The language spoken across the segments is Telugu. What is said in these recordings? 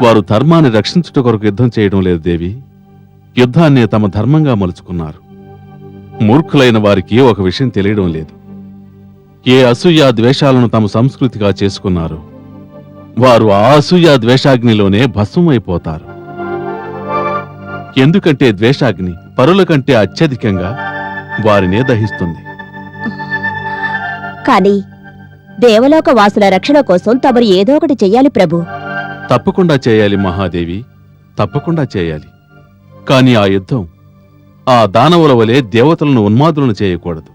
వారు ధర్మాన్ని రక్షించుట కొరకు యుద్ధం చేయడం లేదు దేవి, యుద్ధాన్ని తమ ధర్మంగా మలుచుకున్నారు. మూర్ఖులైన వారికి ఒక విషయం తెలియడం లేదు. ఏ అసూయ ద్వేషాలను తమ సంస్కృతిగా చేసుకున్నారు వారు ఆ అసూయ ద్వేషాగ్నిలోనే భస్మమైపోతారు. ఎందుకంటే ద్వేషాగ్ని పరుల కంటే అత్యధికంగా వారినే దహిస్తుంది. కాని దేవలోక వాసుల రక్షణ కోసం తమరు ఏదో ఒకటి చెయ్యాలి ప్రభు. తప్పకుండా చేయాలి మహాదేవి, తప్పకుండా చేయాలి. కాని ఆ యుద్ధం ఆ దానవుల వలె దేవతలను ఉన్మాదులను చేయకూడదు.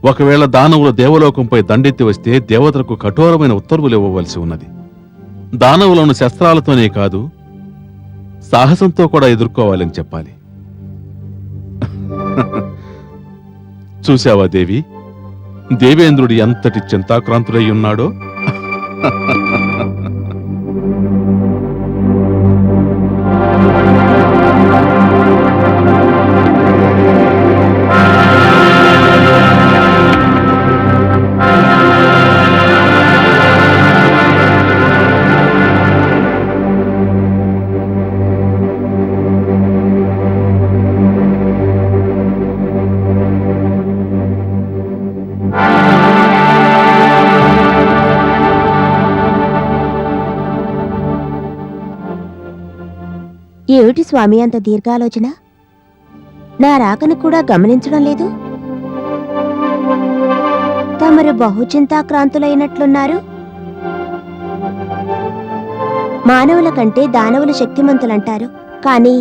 ఒకవేళ దానవుల దేవలోకంపై దండెత్తి వస్తే దేవతలకు కఠోరమైన ఉత్తర్వులు ఇవ్వవలసి ఉన్నది. దానవులను శస్త్రాలతోనే కాదు, సాహసంతో కూడా ఎదుర్కోవాలని చెప్పాలి. చూశావా దేవి, దేవేంద్రుడు ఎంతటి చింతాక్రాంతుడై ఉన్నాడో. ఏమిటి స్వామి అంత దీర్ఘాలోచన? నా రాకను కూడా గమనించడం లేదు. తమరు బహుచింతాక్రాంతులైనట్లున్నారు. మానవుల కంటే దానవులు శక్తిమంతులంటారు, కాని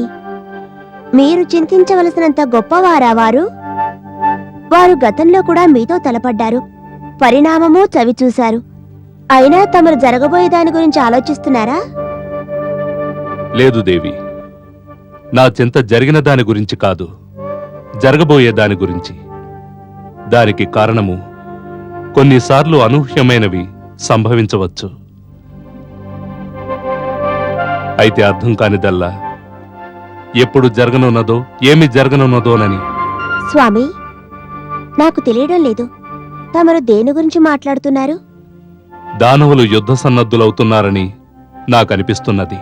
మీరు చింతించవలసినంత గొప్పవారా వారు? వారు గతంలో కూడా మీతో తలపడ్డారు, పరిణామమూ చవిచూశారు. అయినా తమరు జరగబోయే దాని గురించి ఆలోచిస్తున్నారా? లేదు దేవి, నా చింత జరిగిన దాని గురించి కాదు, జరగబోయే దాని గురించి. దానికి కారణము కొన్నిసార్లు అనూహ్యమైనవి సంభవించవచ్చు. అయితే అర్థం కానిదల్లా ఎప్పుడు జరగనున్నదో ఏమి జరగనున్నదోనని. స్వామి, నాకు తెలియడం లేదు. తమరు దేని గురించి మాట్లాడుతున్నారు? దానవులు యుద్ధ సన్నద్ధులవుతున్నారని నాకనిపిస్తున్నది.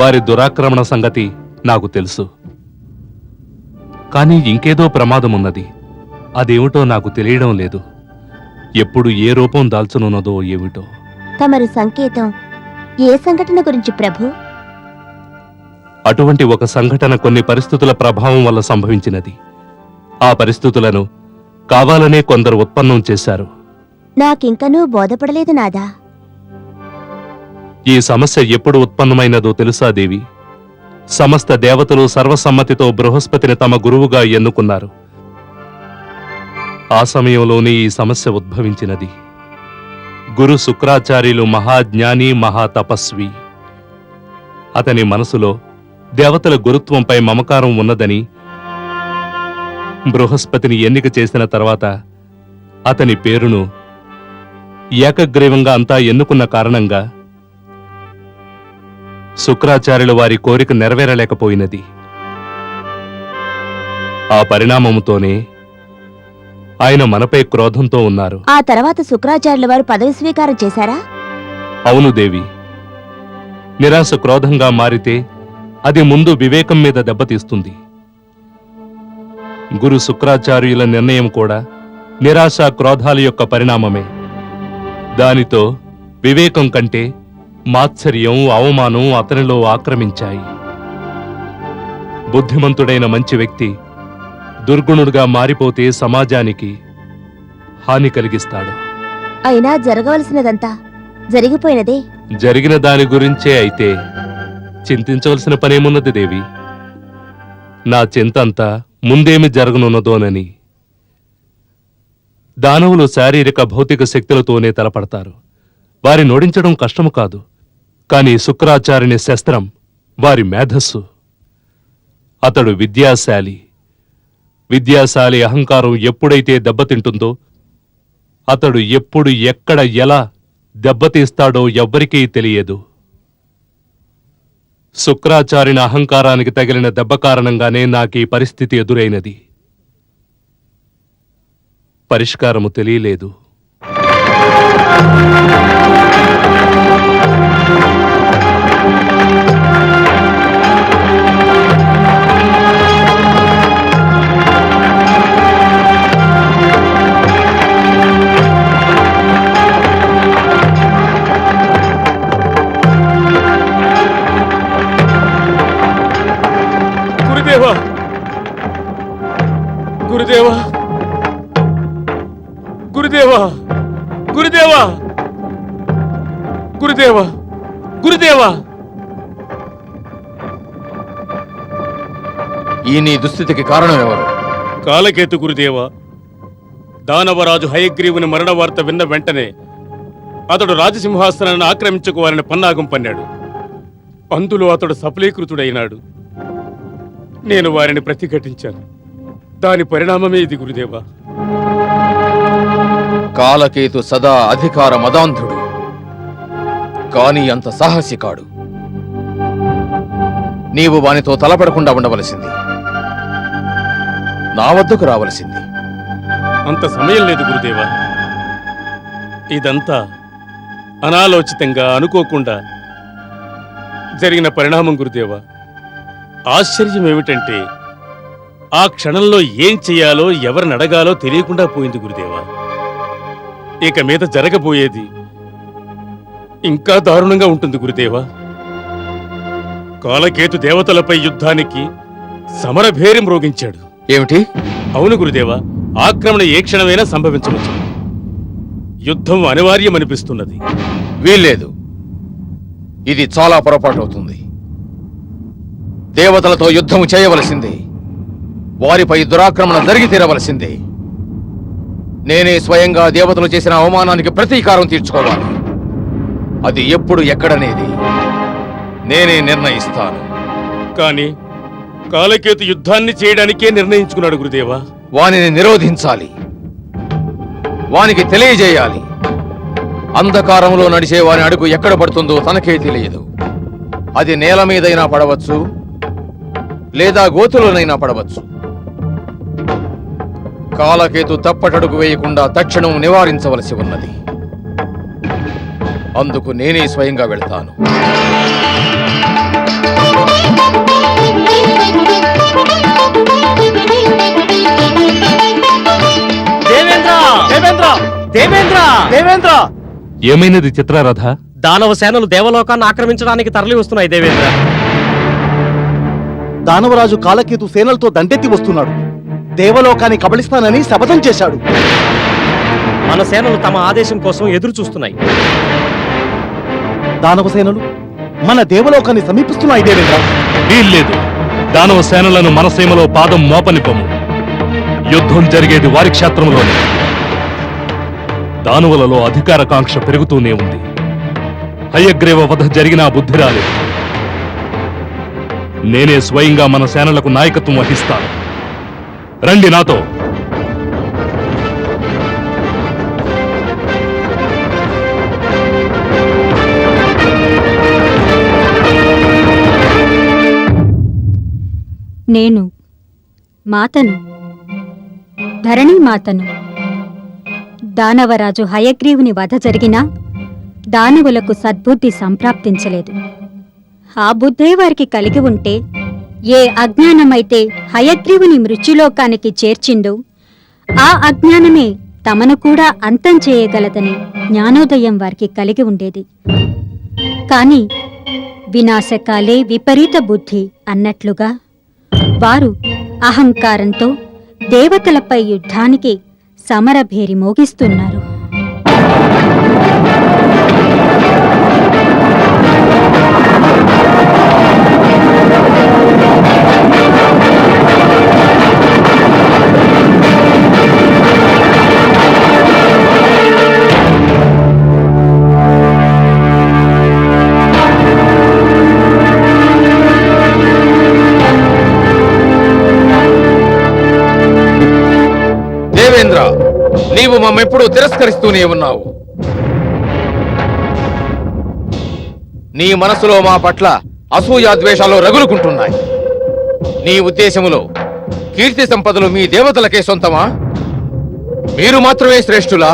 వారి దురాక్రమణ సంగతి నాకు తెలుసు. కానీ ఇంకేదో ప్రమాదమున్నది. అదేమిటో నాకు తెలియడం లేదు. ఎప్పుడు ఏ రూపం దాల్చనున్నదో ఏమిటో. తమరి సంకేతం ఏ సంఘటన గురించి ప్రభు? అటువంటి ఒక సంఘటన కొన్ని పరిస్థితుల ప్రభావం వల్ల సంభవించినది. ఆ పరిస్థితులను కావాలనే కొందరు ఉత్పన్నం చేశారు. నాకింకనూ బోధపడలేదు నాదా. ఈ సమస్య ఎప్పుడు ఉత్పన్నమైనదో తెలుసా దేవి? సమస్త దేవతలు సర్వసమ్మతితో బృహస్పతిని తమ గురువుగా ఎన్నుకున్నారు. ఆ సమయంలోనే ఈ సమస్య ఉద్భవించినది. గురు శుక్రాచార్యులు మహాజ్ఞాని, మహాతపస్వి. అతని మనసులో దేవతల గురుత్వంపై మమకారం ఉన్నదని బృహస్పతిని ఎన్నిక చేసిన తర్వాత అతని పేరును ఏకగ్రీవంగా అంతా ఎన్నుకున్న కారణంగా శుక్రాచార్యుల వారి కోరిక నెరవేరలేకపోయినది. ఆ పరిణామముతోనే ఆయన మనపై క్రోధంతో ఉన్నారు. ఆ తర్వాత శుక్రాచార్యుల వారు పదవి స్వీకారం చేశారా? అవును దేవి. నిరాశ క్రోధంగా మారితే అది ముందు వివేకం మీద దెబ్బతీస్తుంది. గురు శుక్రాచార్యుల నిర్ణయం కూడా నిరాశ క్రోధాల యొక్క పరిణామమే. దానితో వివేకం కంటే మాత్సర్యం, అవమానం అతనిలో ఆక్రమించాయి. బుద్ధిమంతుడైన మంచి వ్యక్తి దుర్గుణుడుగా మారిపోతే సమాజానికి హాని కలిగిస్తాడు. అయినా జరగవలసినదంతా జరిగిపోయినదే. జరిగిన దాని గురించే అయితే చింతించవలసిన పనేమున్నది దేవి? నా చింతంతా ముందేమి జరగనున్నదోనని. దానవులు శారీరక భౌతిక శక్తులతోనే తలపడతారు. వారిని ఓడించడం కష్టము కాదు. కాని శుక్రాచార్యుని శస్త్రం వారి మేధస్సు. అతడు విద్యాశాలి. విద్యాశాలి అహంకారం ఎప్పుడైతే దెబ్బతింటుందో అతడు ఎప్పుడు ఎక్కడ ఎలా దెబ్బతీస్తాడో ఎవ్వరికీ తెలియదు. శుక్రాచార్యుని అహంకారానికి తగిలిన దెబ్బ కారణంగానే నాకీ పరిస్థితి ఎదురైనది. పరిష్కారము తెలియలేదు. గురుదేవా గురుదేవా గురుదేవా! ఈ నీ దుస్థితికి కారణం ఎవరు? కాలకేతు గురుదేవా. దానవరాజు హయగ్రీవుని మరణ వార్త విన్న వెంటనే అతడు రాజసింహాసనాన్ని ఆక్రమించుకోవాలని పన్నాగం పన్నాడు. అందులో అతడు సఫలీకృతుడైనాడు. నేను వారిని ప్రతిఘటించాను. దాని పరిణామమే ఇది గురుదేవా. కాలకేతు సదా అధికార మదాంధుడు, కాని అంత సాహసి కాడు. నీవు వానితో తలపడకుండా ఉండవలసింది, నా వద్దకు రావలసింది. అంత సమయం లేదు గురుదేవా. ఇదంతా అనాలోచితంగా అనుకోకుండా జరిగిన పరిణామం గురుదేవా. ఆశ్చర్యం ఏమిటంటే ఆ క్షణంలో ఏం చెయ్యాలో ఎవరిని అడగాలో తెలియకుండా పోయింది గురుదేవా. ఇక మీద జరగబోయేది ఇంకా దారుణంగా ఉంటుంది గురుదేవా. కాలకేతు దేవతలపై యుద్ధానికి సమరభేరి మ్రోగించాడు. ఏమిటి? అవును గురుదేవా, ఆక్రమణ ఏ క్షణమైనా సంభవించవచ్చు. యుద్ధం అనివార్యమనిపిస్తున్నది. వీల్లేదు, ఇది చాలా పొరపాటు అవుతుంది. దేవతలతో యుద్ధం చేయవలసిందే, వారిపై దురాక్రమణ జరిగి తీరవలసిందే. నేనే స్వయంగా దేవతలు చేసిన అవమానానికి ప్రతీకారం తీర్చుకోవాలి. అది ఎప్పుడు ఎక్కడనేది నేనే నిర్ణయిస్తాను. కానీ కాలకేతు యుద్ధాన్ని చేయడానికే నిర్ణయించుకున్నాడు గురుదేవా. వానిని నిరోధించాలి, వానికి తెలియజేయాలి. అంధకారంలో నడిచే వాని అడుగు ఎక్కడ పడుతుందో తనకే తెలియదు. అది నేల మీదైనా పడవచ్చు, లేదా గోతులోనైనా పడవచ్చు. కాలకేతు తప్పటడుగు వేయకుండా తక్షణం నివారించవలసి ఉన్నది. అందుకు నేనే స్వయంగా వెళ్తాను. ఏమైనది చిత్రరథ? దానవ సేనలు దేవలోకాన్ని ఆక్రమించడానికి తరలి వస్తున్నాయి దేవేంద్ర. దానవరాజు కాలకేతు సేనలతో దండెత్తి వస్తున్నాడు. దేవలోకాన్ని కబళిస్తానని శపథం చేశాడు. మన సేనలు తమ ఆదేశం కోసం ఎదురు చూస్తున్నాయి. దానవ సేనలు మన దేవలోకాన్ని సమీపిస్తున్నాయి దేవేంద్ర. వీల్లేదు, దానవ సేనలను మన సీమలో పాదం మోపనిపము. యుద్ధం జరిగేది వారి క్షేత్రంలోనే. దానవులలో అధికారకాంక్ష పెరుగుతూనే ఉంది. హయగ్రీవ వధ జరిగినా బుద్ధి రాలేదు. నేనే స్వయంగా మన సేనలకు నాయకత్వం వహిస్తాను. రండి నాతో. నేను మాతను, ధరణీ మాతను. దానవరాజు హయగ్రీవుని వధ జరిగినా దానవులకు సద్బుద్ధి సంప్రాప్తించలేదు. ఆ బుద్ధే వారికి కలిగి ఉంటే ఏ అజ్ఞానమైతే హయగ్రీవుని మృత్యులోకానికి చేర్చిందో ఆ అజ్ఞానమే తమను కూడా అంతం చేయగలదని జ్ఞానోదయం వారికి కలిగి ఉండేది. కాని వినాశకాలే విపరీత బుద్ధి అన్నట్లుగా వారు అహంకారంతో దేవతలపై యుద్ధానికి సమరభేరి మోగిస్తున్నారు. దేవేంద్ర, నీవు మమ్మెప్పుడూ తిరస్కరిస్తూనే ఉన్నావు. నీ మనసులో మా పట్ల అసూయాద్వేషాలు రగులుకుంటున్నాయి. నీ ఉద్దేశములో కీర్తి సంపదలు మీ దేవతలకే సొంతమా? మీరు మాత్రమే శ్రేష్ఠులా?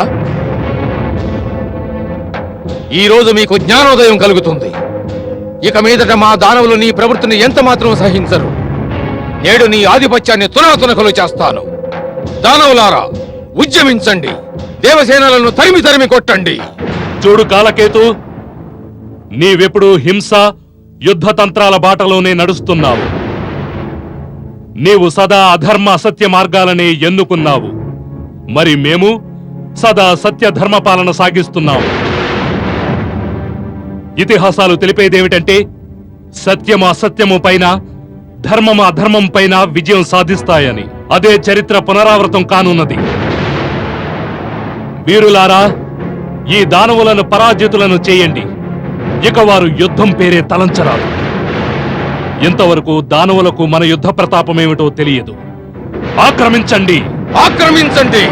ఈ రోజు మీకు జ్ఞానోదయం కలుగుతుంది. ఇక మీదట మా దానవులు నీ ప్రవృత్తిని ఎంత మాత్రం సహించరు. నేడు నీ ఆధిపత్యాన్ని తునాతునకలు చేస్తాను. దానవులారా, ఉద్యమించండి, దేవసేనలను తరిమి తరిమి కొట్టండి. చూడు కాలకేతు, నీవెప్పుడు హింస యుద్ధతంత్రాల బాటలోనే నడుస్తున్నావు. నీవు సదా అధర్మ అసత్య మార్గాలనే ఎన్నుకున్నావు. మరి మేము సదా సత్య ధర్మ పాలన సాగిస్తున్నాం. ఇతిహాసాలు తెలిపేదేమిటంటే సత్యం అసత్యము పైన, ధర్మం అధర్మం పైన విజయం సాధిస్తాయని. అదే చరిత్ర పునరావృతం కానున్నది. వీరులారా, ఈ దానవులను పరాజితులను చేయండి. ఇక వారు యుద్ధం పేరే తలంచరాదు. ఇంతవరకు దానవులకు మన యుద్ధ ప్రతాపమేమిటో తెలియదు. ఆక్రమించండి, ఆక్రమించండి.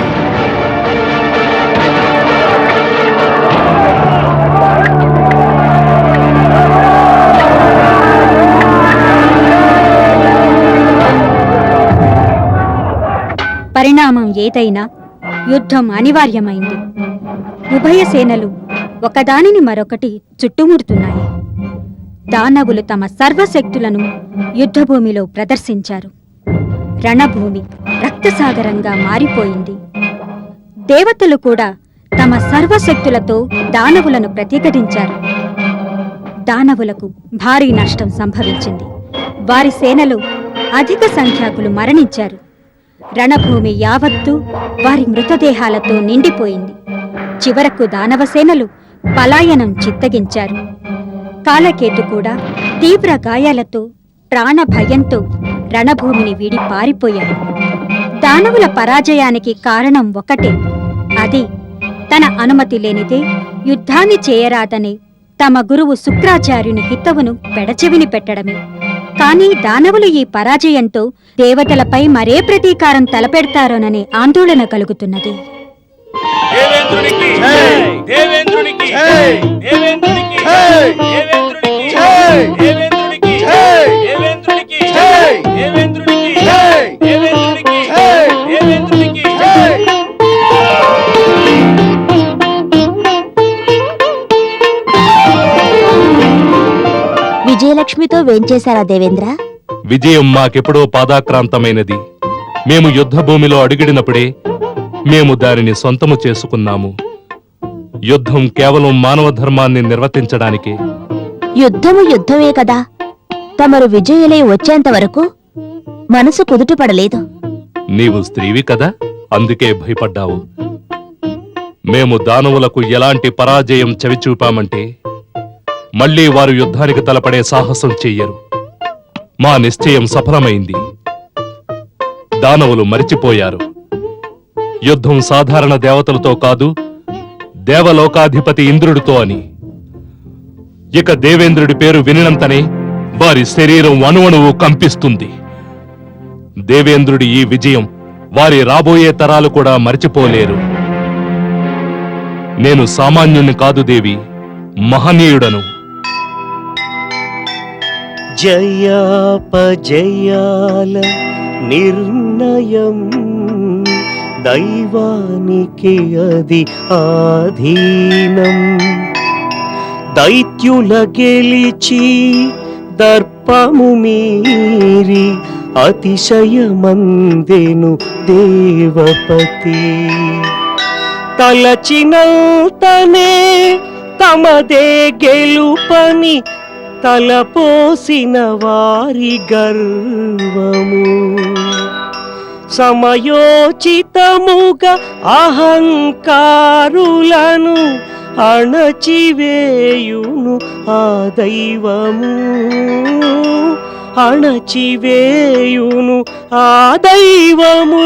పరిణామం ఏదైనా యుద్ధం అనివార్యమైంది. ఉభయ సేనలు ఒకదానిని మరొకటి చుట్టుముడుతున్నాయి. దానవులు తమ సర్వశక్తులను యుద్ధభూమిలో ప్రదర్శించారు. రణభూమి రక్తసాగరంగా మారిపోయింది. దేవతలు కూడా తమ సర్వశక్తులతో దానవులను ప్రతిఘటించారు. దానవులకు భారీ నష్టం సంభవించింది. వారి సేనలో అధిక సంఖ్యాకులు మరణించారు. రణభూమి యావత్తు వారి మృతదేహాలతో నిండిపోయింది. చివరకు దానవసేనలు పలాయనం చిత్తగించారు. కాలకేతు కూడా తీవ్ర గాయాలతో ప్రాణ భయంతో రణభూమిని వీడి పారిపోయాడు. దానవుల పరాజయానికి కారణం ఒకటే. అది తన అనుమతి లేనిదే యుద్ధాన్ని చేయరాదనే తమ గురువు శుక్రాచార్యుని హితవును పెడచెవిని పెట్టడమే. కానీ దానవులు ఈ పరాజయంతో దేవతలపై మరే ప్రతీకారం తలపెడతారోననే ఆందోళన కలుగుతున్నది. దేవేంద్రునికి దేవేంద్రునికి దేవేంద్రునికి దేవేంద్రునికి దేవేంద్రునికి దేవేంద్రునికి దేవేంద్రునికి దేవేంద్రునికి దేవేంద్రునికి విజయలక్ష్మితో వేంచేశారా దేవేంద్ర? విజయం మాకెప్పుడో పాదాక్రాంతమైనది. మేము యుద్ధభూమిలో అడుగిడినప్పుడే మేము దానిని సొంతము చేసుకున్నాము. యుద్ధం కేవలం మానవ ధర్మాన్ని నిర్వర్తించడానికే. యుద్ధము యుద్ధమే కదా. తమరు విజయులై వచ్చేంత వరకు మనసు కుదుటపడలేదు. నీవు స్త్రీవి కదా, అందుకే భయపడ్డావు. మేము దానవులకు ఎలాంటి పరాజయం చవిచూపామంటే మళ్లీ వారు యుద్ధానికి తలపడే సాహసం చెయ్యరు. మా నిశ్చయం సఫలమైంది. దానవులు మరిచిపోయారు. యుద్ధం సాధారణ దేవతలతో కాదు, దేవలోకాధిపతి ఇంద్రుడితో అని. ఇక దేవేంద్రుడి పేరు వినినంతనే వారి శరీరం అణువణువు కంపిస్తుంది. దేవేంద్రుడి ఈ విజయం వారి రాబోయే తరాలు కూడా మరిచిపోలేరు. నేను సామాన్యుణ్ణి కాదు దేవి, మహనీయుడను. జయాపజయాల నిర్ణయం దైవానికి అది ఆధీనం. దైత్యుల గెలిచి దర్పము మీరి అతిశయమందెను దేవపతి. తలచినంతనే తమదే గెలుపని తలపోసిన వారి గర్వము. సమయోచితముగా అహంకారులను అణచివేయును ఆ దైవము. అణచివేయును ఆ దైవము.